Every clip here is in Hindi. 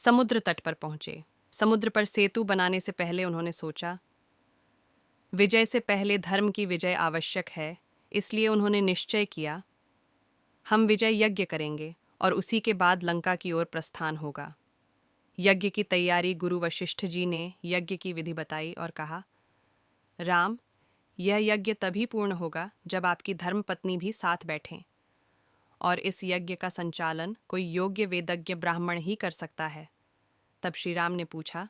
समुद्र तट पर पहुंचे। समुद्र पर सेतु बनाने से पहले उन्होंने सोचा, विजय से पहले धर्म की विजय आवश्यक है। इसलिए उन्होंने निश्चय किया, हम विजय यज्ञ करेंगे और उसी के बाद लंका की ओर प्रस्थान होगा। यज्ञ की तैयारी गुरु वशिष्ठ जी ने यज्ञ की विधि बताई और कहा, राम, यह यज्ञ तभी पूर्ण होगा जब आपकी धर्मपत्नी भी साथ बैठें, और इस यज्ञ का संचालन कोई योग्य वेदज्ञ ब्राह्मण ही कर सकता है। तब श्री राम ने पूछा,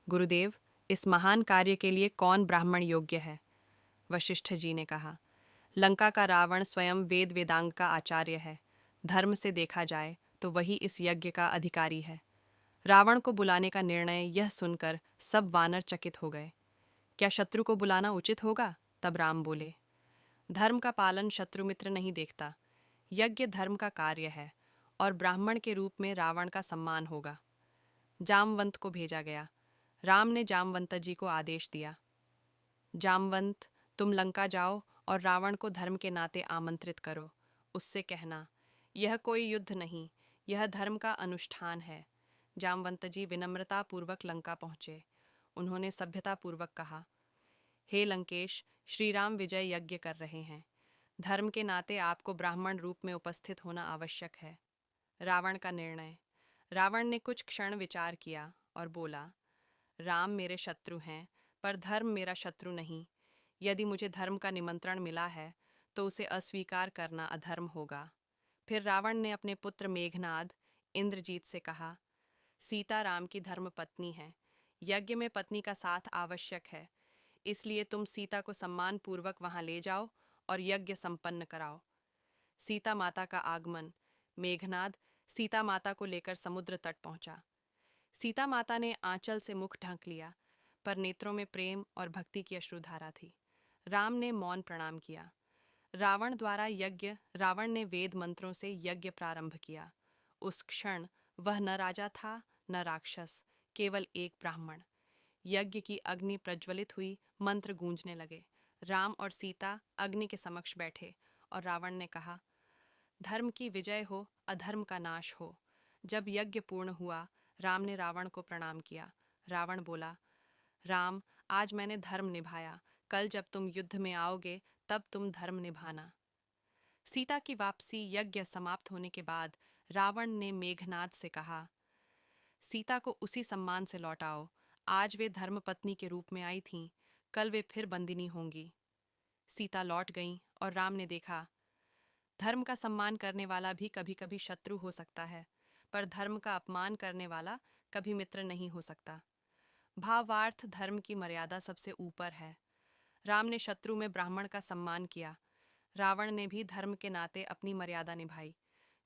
गुरुदेव, इस महान कार्य के लिए कौन ब्राह्मण योग्य है? वशिष्ठ जी ने कहा, लंका का रावण स्वयं वेद वेदांग का आचार्य है। धर्म से देखा जाए तो वही इस यज्ञ का अधिकारी है। रावण को बुलाने का निर्णय यह सुनकर सब वानर चकित हो गए। क्या शत्रु को बुलाना उचित होगा? तब राम बोले, धर्म का पालन शत्रु मित्र नहीं देखता। यज्ञ धर्म का कार्य है और ब्राह्मण के रूप में रावण का सम्मान होगा। जामवंत को भेजा गया। राम ने जामवंत जी को आदेश दिया, जामवंत, तुम लंका जाओ और रावण को धर्म के नाते आमंत्रित करो। उससे कहना, यह कोई युद्ध नहीं, यह धर्म का अनुष्ठान है। जामवंत जी विनम्रतापूर्वक लंका पहुँचे। उन्होंने सभ्यतापूर्वक कहा, हे लंकेश, श्री राम विजय यज्ञ कर रहे हैं। धर्म के नाते आपको ब्राह्मण रूप में उपस्थित होना आवश्यक है। रावण का निर्णय। रावण ने कुछ क्षण विचार किया और बोला, राम मेरे शत्रु हैं, पर धर्म मेरा शत्रु नहीं। यदि मुझे धर्म का निमंत्रण मिला है तो उसे अस्वीकार करना अधर्म होगा। फिर रावण ने अपने पुत्र मेघनाद, इंद्रजीत से कहा, सीता राम की धर्म पत्नी है। यज्ञ में पत्नी का साथ आवश्यक है। इसलिए तुम सीता को सम्मान पूर्वक वहां ले जाओ और यज्ञ संपन्न कराओ। सीता माता का आगमन। मेघनाद सीता माता को लेकर समुद्र तट पहुंचा। सीता माता ने आंचल से मुख ढक लिया, पर नेत्रों में प्रेम और भक्ति की अश्रुधारा थी। राम ने मौन प्रणाम किया। रावण ने वेद मंत्रों से यज्ञ प्रारंभ किया। उस क्षण वह न राजा था न राक्षस, केवल एक ब्राह्मण। यज्ञ की अग्नि प्रज्वलित हुई, मंत्र गूंजने लगे। राम और सीता अग्नि के समक्ष बैठे और रावण ने कहा, धर्म की विजय हो, अधर्म का नाश हो। जब यज्ञ पूर्ण हुआ, राम ने रावण को प्रणाम किया। रावण बोला, राम, आज मैंने धर्म निभाया। कल जब तुम युद्ध में आओगे तब तुम धर्म निभाना। सीता की वापसी। यज्ञ समाप्त होने के बाद रावण ने मेघनाद से कहा, सीता को उसी सम्मान से लौटाओ। आज वे धर्मपत्नी के रूप में आई थीं, कल वे फिर बंदिनी होंगी। सीता लौट गईं और राम ने देखा, धर्म का सम्मान करने वाला भी कभी कभी शत्रु हो सकता है, पर धर्म का अपमान करने वाला कभी मित्र नहीं हो सकता। भावार्थ, धर्म की मर्यादा सबसे ऊपर है। राम ने शत्रु में ब्राह्मण का सम्मान किया। रावण ने भी धर्म के नाते अपनी मर्यादा निभाई।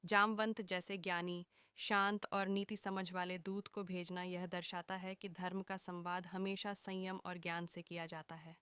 जामवंत जैसे ज्ञानी, शांत और नीति समझ वाले दूत को भेजना यह दर्शाता है कि धर्म का संवाद हमेशा संयम और ज्ञान से किया जाता है।